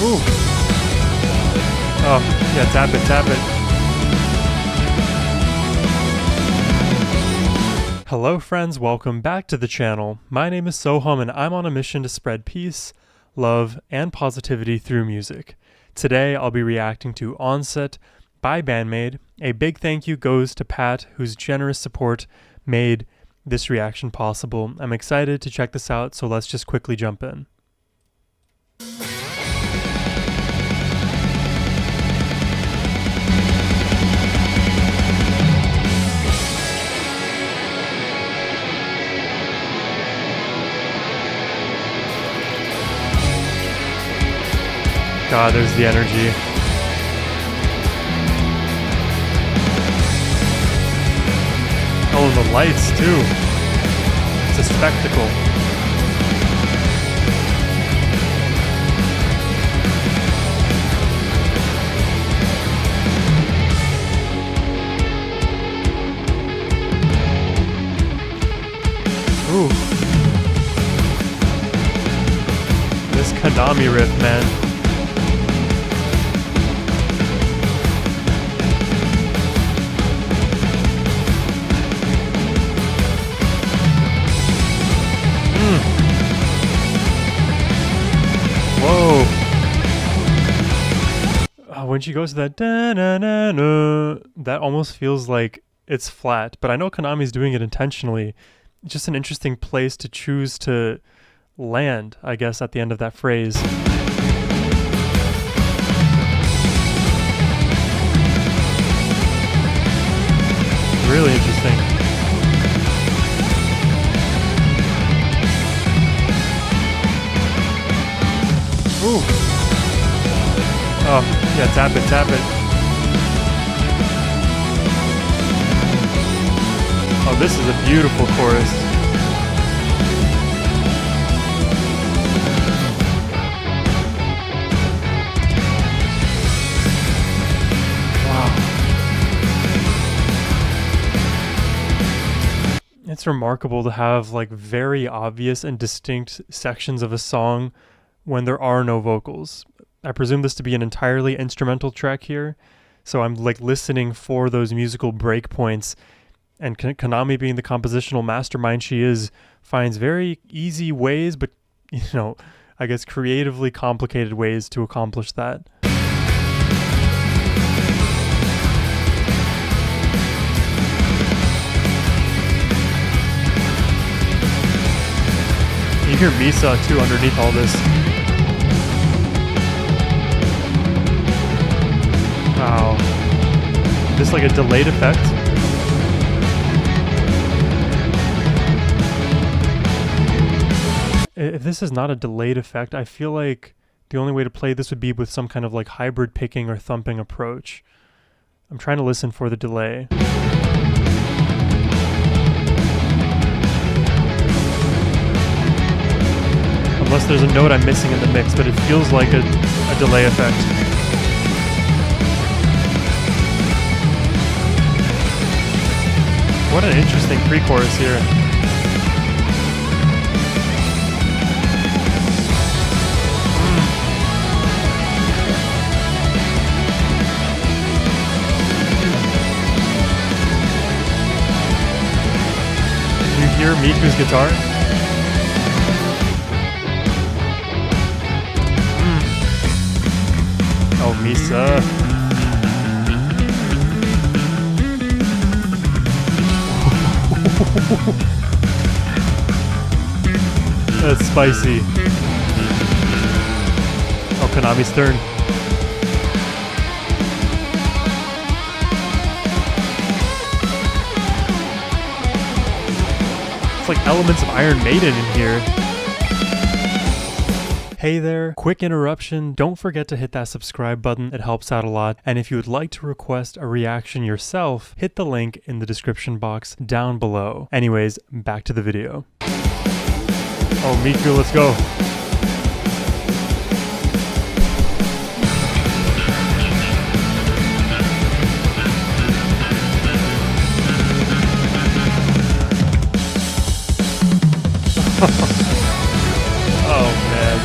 Ooh. Oh, yeah, tap it, tap it. Hello friends, welcome back to the channel. My name is Sohum and I'm on a mission to spread peace, love, and positivity through music. Today I'll be reacting to Onset by BAND-MAID. A big thank you goes to Pat, whose generous support made this reaction possible. I'm excited to check this out, so let's just quickly jump in. God, there's the energy. Oh, and the lights too. It's a spectacle. Ooh. This Konami riff, man. Whoa. When she goes to that da-na-na-na, that almost feels like it's flat, but I know Konami's doing it intentionally. It's just an interesting place to choose to land, I guess, at the end of that phrase. Really interesting. Ooh. Oh, yeah, tap it, tap it. Oh, this is a beautiful chorus. Wow. It's remarkable to have like very obvious and distinct sections of a song when there are no vocals. I presume this to be an entirely instrumental track here, so I'm like listening for those musical breakpoints, and Konami, being the compositional mastermind she is, finds very easy ways, but you know, I guess creatively complicated ways to accomplish that. You hear Misa too underneath all this. Wow. Is this like a delayed effect? If this is not a delayed effect, I feel like the only way to play this would be with some kind of like hybrid picking or thumping approach. I'm trying to listen for the delay. Unless there's a note I'm missing in the mix, but it feels like a delay effect. What an interesting pre-chorus here. Can you hear Miku's guitar? Oh, Misa. That's spicy. Oh, Konami's turn. It's like elements of Iron Maiden in here. Hey there, quick interruption. Don't forget to hit that subscribe button. It helps out a lot. And if you would like to request a reaction yourself, hit the link in the description box down below. Anyways, back to the video. Oh, Miku, let's go. Oh man,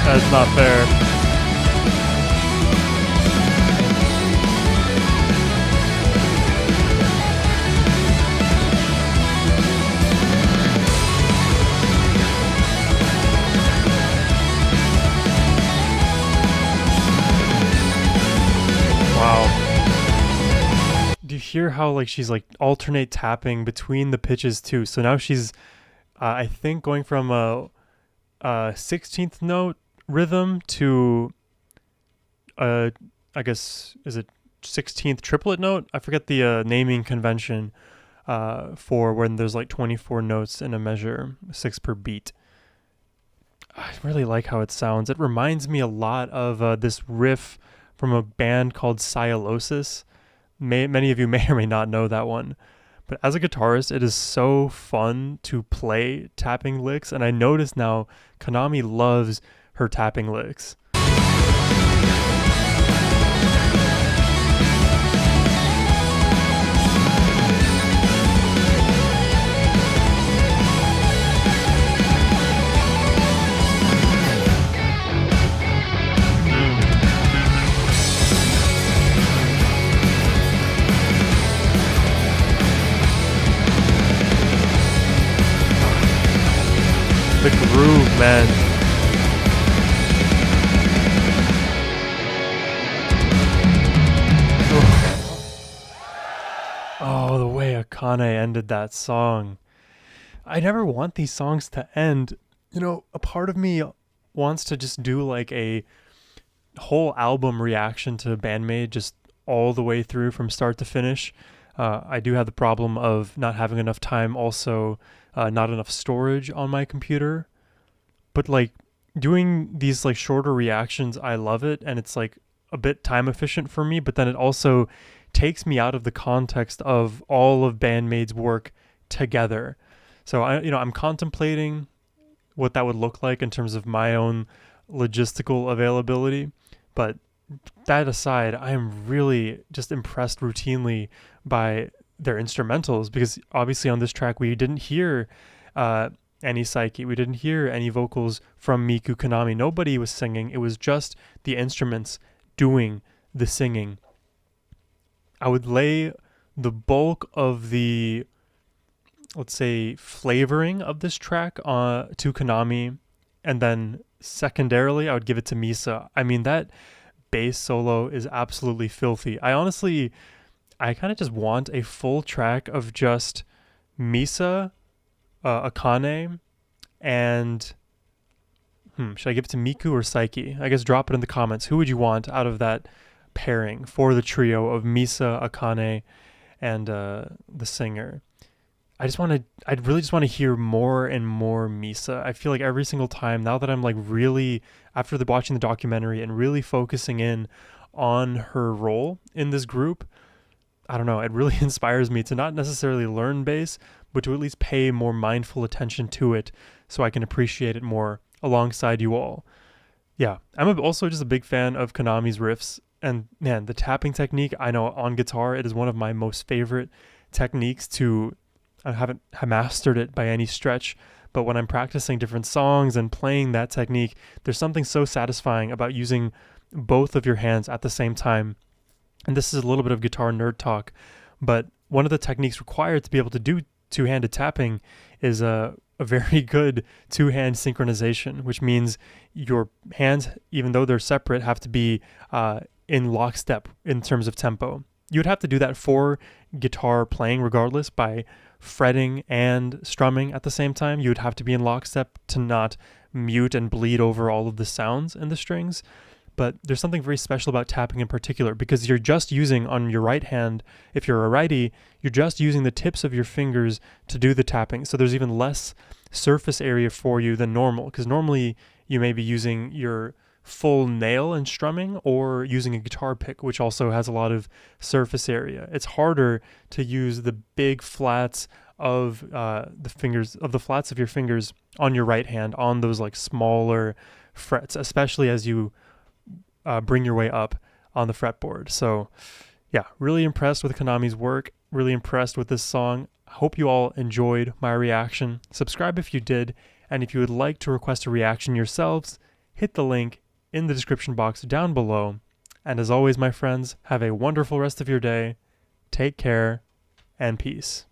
that's not fair. hear how like she's like alternate tapping between the pitches too. So now she's I think going from a 16th note rhythm to I guess is it 16th triplet note? I forget the naming convention for when there's like 24 notes in a measure, 6 per beat. I really like how it sounds. It reminds me a lot of this riff from a band called Cyelosis. Many of you may or may not know that one. But as a guitarist, it is so fun to play tapping licks, and I notice now Konami loves her tapping licks. The groove, man. Oh, the way Akane ended that song. I never want these songs to end. You know, a part of me wants to just do like a whole album reaction to BAND-MAID, just all the way through from start to finish. I do have the problem of not having enough time, also not enough storage on my computer. But like doing these like shorter reactions, I love it, and it's like a bit time efficient for me, but then it also takes me out of the context of all of BAND-MAID's work together. So I'm contemplating what that would look like in terms of my own logistical availability. But that aside, I am really just impressed routinely by their instrumentals, because obviously on this track we didn't hear any Psyche. We didn't hear any vocals from Miku Konami. Nobody was singing. It was just the instruments doing the singing. I would lay the bulk of the, let's say, flavoring of this track to Konami, and then secondarily I would give it to Misa. I mean, that bass solo is absolutely filthy. I kind of just want a full track of just Misa, Akane, and should I give it to Miku or Psyche? I guess drop it in the comments. Who would you want out of that pairing for the trio of Misa, Akane, and the singer? I'd really just want to hear more and more Misa. I feel like every single time, now that I'm like really, after watching the documentary and really focusing in on her role in this group, I don't know, it really inspires me to not necessarily learn bass, but to at least pay more mindful attention to it so I can appreciate it more alongside you all. Yeah, I'm also just a big fan of Konami's riffs, and man, the tapping technique, I know on guitar, it is one of my most favorite techniques to, I haven't mastered it by any stretch, but when I'm practicing different songs and playing that technique, there's something so satisfying about using both of your hands at the same time. And this is a little bit of guitar nerd talk, but one of the techniques required to be able to do two-handed tapping is a very good two-hand synchronization, which means your hands, even though they're separate, have to be in lockstep in terms of tempo. You would have to do that for guitar playing regardless by fretting and strumming at the same time. You would have to be in lockstep to not mute and bleed over all of the sounds in the strings. But there's something very special about tapping in particular, because you're just using on your right hand, if you're a righty, you're just using the tips of your fingers to do the tapping. So there's even less surface area for you than normal, because normally you may be using your full nail in strumming or using a guitar pick, which also has a lot of surface area. It's harder to use the big flats of the flats of your fingers on your right hand on those like smaller frets, especially as you bring your way up on the fretboard. So yeah, really impressed with Konami's work, really impressed with this song. Hope you all enjoyed my reaction. Subscribe if you did, and if you would like to request a reaction yourselves, hit the link in the description box down below. And as always, my friends, have a wonderful rest of your day. Take care, and peace.